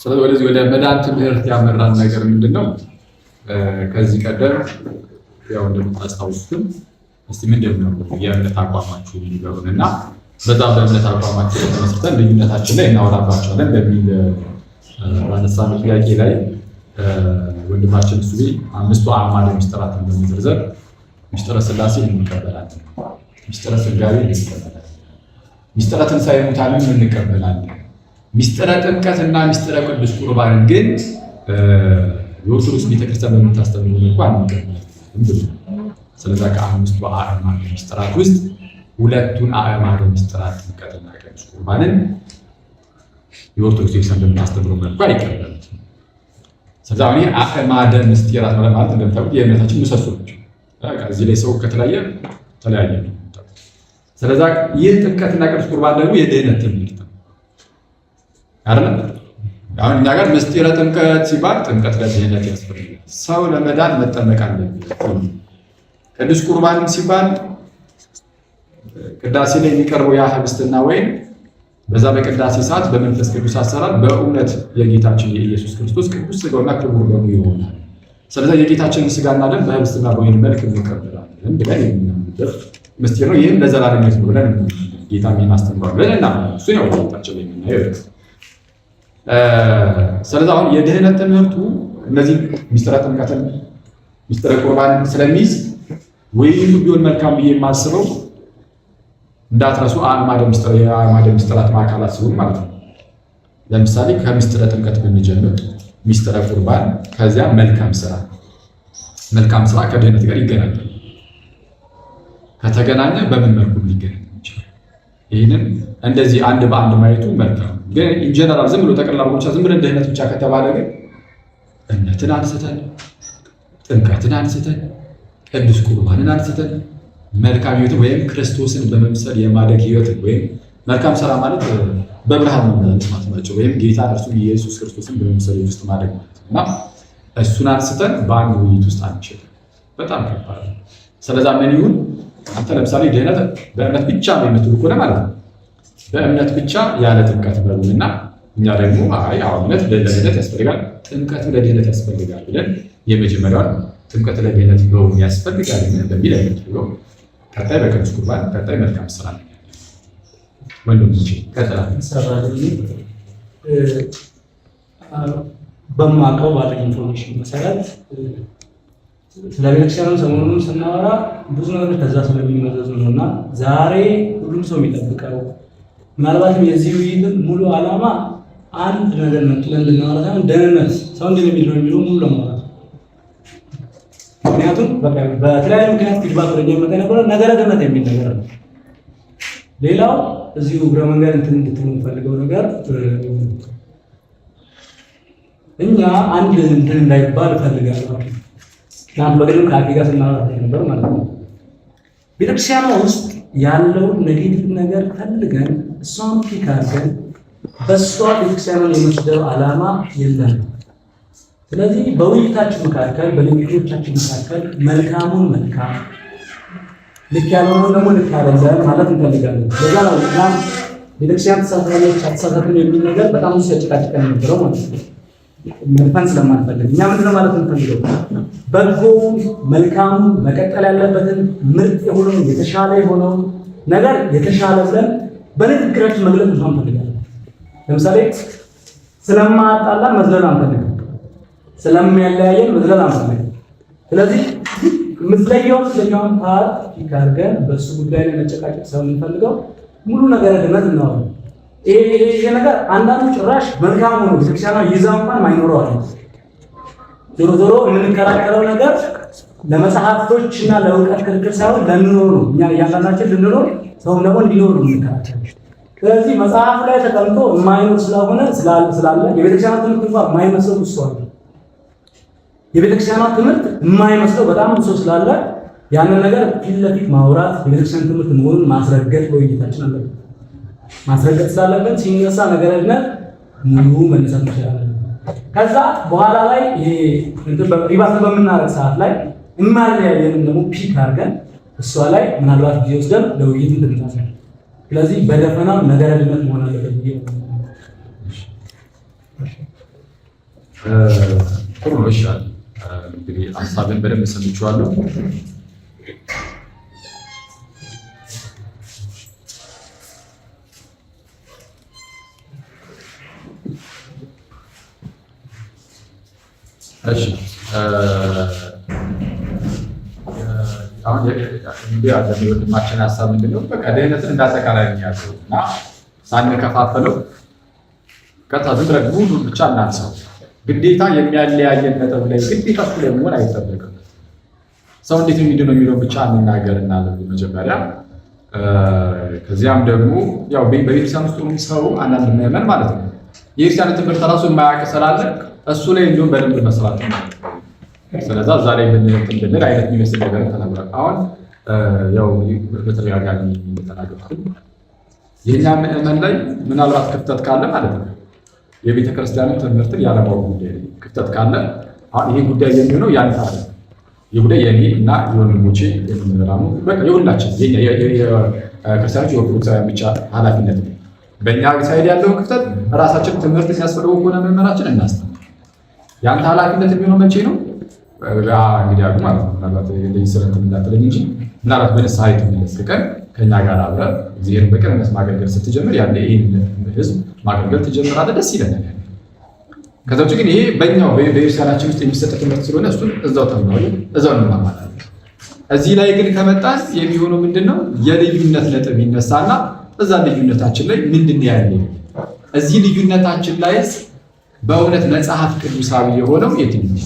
ስለዚህ ወደ መዳን ትምህርት ያመራን ነገር ምንድነው? ከዚህ ቀደም ያው እንደምታስታውሱት እስቲ ምንድነው የእምነት አቋማችሁ ይገሩንና በዛ በእምነት አቋማችሁ ተመስርተን ልዩነታችን ላይ እናወራባቸዋለን በሚል ባነሳነው ጥያቄ ላይ ወንድማችን እሱ አምስቱ አዕማደ ምስጢራትን በመዘርዘር ምስጢረ ሥላሴ እንቀበላለን፣ ምስጢረ ሥጋዌ እንቀበላለን፣ ምስጢረ ትንሣኤ ሙታንን እንቀበላለን፣ ምስጢረ ጥምቀትና ምስጢረ ቅዱስ ቁርባንን ግን የኦርቶዶክስ ቤተክርስቲያን በምታስተምረው መልኩ አንቀበልም። ስለዚህ ከአምስቱ አዕማደ ምስጢራት ውስጥ ሁለቱን አዕማደ ምስጢራት ጥምቀትና ቅዱስ ቁርባንን የኦርቶዶክስ ቤተክርስቲያን በምታስተምረው መልኩ አይቀበልም። ስለዚህ አሁን አዕማደ ምስጢራት ማለት እንደምታውቁት የእምነታችን ምሰሶ ናቸው። እዚህ ላይ ሰው ከተለያየ ተለያየ ነው። ስለዚህ ይህ ጥምቀትና ቅዱስ ቁርባን ደግሞ የድህነት ትምህርት ነው አይደል? አሁን እኛ ጋር ምስጢረ ጥምቀት ሲባል ጥምቀት ለድህነት ያስፈልጋል። ሰው ለመዳን መጠመቅ አለበት። ቅዱስ ቁርባንም ሲባል ቅዳሴ ላይ የሚቀርበው ያ ህብስትና ወይን በዛ በቅዳሴ ሰዓት በመንፈስ ቅዱስ አሰራር በእውነት የጌታችን የኢየሱስ ክርስቶስ ቅዱስ ሥጋውና ክቡር ደሙ ይሆናል። ስለዚህ የጌታችንን ሥጋና ደም በህብስትና በወይን መልክ እንቀበላለን ብለን የምናምንበት ምስጢር ነው። ይህም ለዘላለም ሕይወት ነው ብለን ጌታ የሚያስተምረው ብለንና እሱ ነው ጌታችን ላይ የምናየው። ስለዚህ አሁን የድህነት ትምህርቱ እነዚህ ምስጢረ ጥምቀትን ምስጢረ ቁርባንን ስለሚይዝ ወይም ቢሆን መልካም ብዬ የማስበው እንዳትረሱ አዕማደ ምስጢራት ማዕከላት ሲሆን ማለት ነው። ለምሳሌ ከምስጢረ ጥምቀት ብንጀምር ምስጢረ ቁርባን፣ ከዚያ መልካም ስራ ከድህነት ጋር ይገናኛል። ከተገናኘ በምን መልኩ ሊገናኝ ይችላል? ይህንን እንደዚህ አንድ በአንድ ማየቱ መልካም። ግን ኢንጀነራል ዝም ብሎ ጠቅላላ ብቻ ዝም ብለን ድህነት ብቻ ከተባለ ግን እምነትን አንስተን ጥምቀትን አንስተን ቅዱስ ቁርባንን አንስተን መልካም ህይወት ወይም ክርስቶስን በመምሰል የማደግ ህይወት ወይም መልካም ስራ ማለት በብርሃን መመላለስ ማለት ነው። ወይም ጌታ እርሱ ኢየሱስ ክርስቶስን በመምሰል ውስጥ ማደግ ማለት ነው እና እሱን አንስተን በአንድ ውይይት ውስጥ አንችልም። በጣም ከባድ ነው። ስለዚህ ምን ይሁን አንተ ለምሳሌ ድህነት በእምነት ብቻ ነው የምትሉ ከሆነ ማለት ነው በእምነት ብቻ ያለ ጥምቀት በሉና እኛ ደግሞ አይ እምነት ለድህነት ያስፈልጋል፣ ጥምቀት ለድህነት ያስፈልጋል ብለን የመጀመሪያውን ጥምቀት ለድህነት ነው ያስፈልጋል በሚል አይነት ነው። ቀጣይ በቅዱስ ቁርባን፣ ቀጣይ መልካም ስራ ነው። ወንድሞቼ ቀጥላል በማውቀው ባለኝ ኢንፎርሜሽን መሰረት ስለ ቤተክርስቲያኑ ሰሞኑን ስናወራ ብዙ ነገር ከዛ ስለሚመዘዙ ነው እና ዛሬ ሁሉም ሰው የሚጠብቀው ምናልባትም የዚህ ውይይት ሙሉ ዓላማ አንድ ነገር ነጥለን እንድናወራ ሳይሆን ደህንነት ሰው እንደሚለው የሚለው ሙሉ ለማውራት። ምክንያቱም በተለያዩ ምክንያት ፊድባክ ወደኛ የመጣ የነበረ ነገረ ድህነት የሚል ነገር ነው። ሌላው እዚሁ እግረ መንገድ እንድትሉ የምፈልገው ነገር እኛ አንድ እንትን እንዳይባል እፈልጋለሁ። ትናንት በግልም ከአኬ ጋር ስናወራ ነበር ማለት ነው። ቤተክርስቲያኗ ውስጥ ያለውን ኔጌቲቭ ነገር ፈልገን እሷን ፒክ አድርገን በእሷ ቤተክርስቲያኗን የመስደብ ዓላማ የለንም። ስለዚህ በውይይታችን መካከል በልዩነቶቻችን መካከል መልካሙን መልካም ልክ ያልሆነውን ደግሞ ልክ ያለለን ማለት እንፈልጋለን። በዛ ነው ቤተክርስቲያን ተሳታፊዎች አተሳሳትን የሚል ነገር በጣም ብዙ ሲያጨቃጭቀን የነበረው ማለት ነው። መልካም ስለማንፈልግ እኛ ምንድነው ማለት እንፈልገው በጎ መልካም መቀጠል ያለበትን ምርጥ የሆነውን የተሻለ የሆነውን ነገር የተሻለ ብለን በንግግራችን መግለጽ እንፈልጋለን። ለምሳሌ ስለማጣላን መዝለል አንፈልግም፣ ስለሚያለያየን መዝለል አንፈልግም። ስለዚህ ምትለየውን ፓርት ይካርገን በሱ ጉዳይ ላይ መጨቃጨቅ ሰው የምንፈልገው ሙሉ ነገር ድነት ነው። ይሄ ነገር አንዳንዱ ጭራሽ መልካም ሆኖ ቤተክርስቲያኗ ይዛ እንኳን ማይኖረዋል። ዞሮ ዞሮ የምንከራከረው ነገር ለመጽሐፍቶችና ለእውቀት ክርክር ሳይሆን ለኑሮ ነው። እኛ እያንዳንዳችን ልንኖር ሰውም ደግሞ እንዲኖር ነው የምንከራከረው። ስለዚህ መጽሐፍ ላይ ተቀምጦ የማይኖር ስለሆነ ስላለ የቤተክርስቲያኗ ትምህርት እንኳን የማይመስለው እሱ አለ። የቤተክርስቲያኗ ትምህርት የማይመስለው በጣም ሰው ስላለ ያንን ነገር ፊት ለፊት ማውራት የቤተክርስቲያን ትምህርት መሆኑን ማስረገጥ በውይይታችን አለበት። ማስረገጥ ስላለበት ሲነሳ ነገረ ድነት ሙሉ መነሳት ይችላል። ከዛ በኋላ ላይ ሪባስ በምናረግ ሰዓት ላይ የማለያየንም ደግሞ ፒክ አድርገን እሷ ላይ ምናልባት ጊዜ ወስደን ለውይይት እንድናሳይ። ስለዚህ በደፈናው ነገረ ድነት መሆን አለበት። ጥሩ ነው። ይሻል እንግዲህ ሀሳብን በደንብ ሰምቼዋለሁ። እሺ አሁን የወንድማችን ሀሳብ ምንድን ነው? በቃ ድህነትን እንዳጠቃላይ ያለው እና ሳንከፋፈለው ቀጥታ ዝም ብለን ሁሉን ብቻ እናንሳው። ግዴታ የሚያለያየን ነጥብ ላይ ግዴታ እሱ ላይ መሆን አይጠበቅም። ሰው እንዴት የሚድነው የሚለውን ብቻ እንናገር እናለን መጀመሪያ። ከዚያም ደግሞ ያው በቤተክርስቲያን ውስጥ ሰው አንዳንድ ምዕመን ማለት ነው የቤተክርስቲያን ትምህርት ራሱ የማያውቅ ስላለ እሱ ላይ እንዲሁም በደንብ መስራት ነው። ስለዛ ዛሬ ብንል አይነት የሚመስል ነገር ተነግሯል። አሁን ያው በተደጋጋሚ እንደተናገርኩት የኛ ምዕመን ላይ ምናልባት ክፍተት ካለ ማለት ነው የቤተ ክርስቲያንን ትምህርትን ያለማወቅ ጉዳይ ክፍተት ካለ አሁን ይሄ ጉዳይ የሚሆነው ያንተ አለ ይሄ ጉዳይ የኔ እና የወንድሞቼ የምንራሙ በቃ የሁላችን የክርስቲያኖች የኦርቶዶክሳውያን ብቻ ኃላፊነት ነው። በእኛ ሳይድ ያለውን ክፍተት ራሳችን ትምህርት ሲያስፈልገው ከሆነ መምህራችን እናስተምር። ያንተ ኃላፊነት የሚሆነው መቼ ነው? እንግዲህ አሉ ማለት ነው። ምናልባት እንደዚህ ስረት እንዳትለኝ እንጂ ምናልባት በንስሐ የተመለስ ቀን ከኛ ጋር አብረን እግዚአብሔርን በቅንነት ማገልገል ስትጀምር ያለ ይህን ህዝብ ማገልገል ትጀምራለህ። ደስ ይለናል። ከዛ ውጭ ግን ይሄ በእኛው በቤተክርስቲያናችን ውስጥ የሚሰጥ ትምህርት ስለሆነ እሱን እዛው ተምናለን፣ እዛው እንማማራለን። እዚህ ላይ ግን ከመጣን የሚሆነው ምንድነው? የልዩነት ነጥብ ይነሳና እዛ ልዩነታችን ላይ ምንድን ነው ያለ? እዚህ ልዩነታችን ላይ በእውነት መጽሐፍ ቅዱሳዊ የሆነው የትኛው?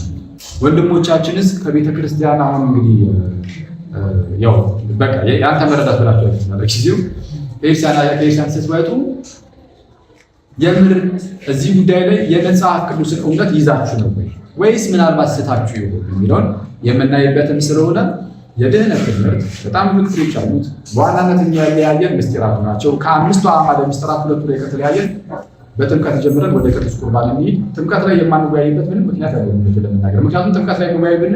ወንድሞቻችንስ ከቤተ ክርስቲያን አሁን እንግዲህ ያው በቃ ያንተ መረዳት ብላችሁ አይተናል። ጊዜው ከክርስቲያን ስትወጡ የምር እዚህ ጉዳይ ላይ የመጽሐፍ ቅዱስን እውነት ይዛችሁ ነው ወይስ ምናልባት ስታችሁ ይሆን የሚለውን የምናይበትም ስለሆነ የድህነት ትምህርት በጣም ብዙ ክፍሎች አሉት። በዋናነት የሚያለያየን ምስጢራቱ ናቸው። ከአምስቱ አዕማደ ምስጢራት ሁለቱ ላይ ከተለያየን በጥምቀት ጀምረን ወደ ቅዱስ ቁርባን እንሂድ። ጥምቀት ላይ የማንወያይበት ምንም ምክንያት አይደለም ለመናገር። ምክንያቱም ጥምቀት ላይ እንወያይ ብንል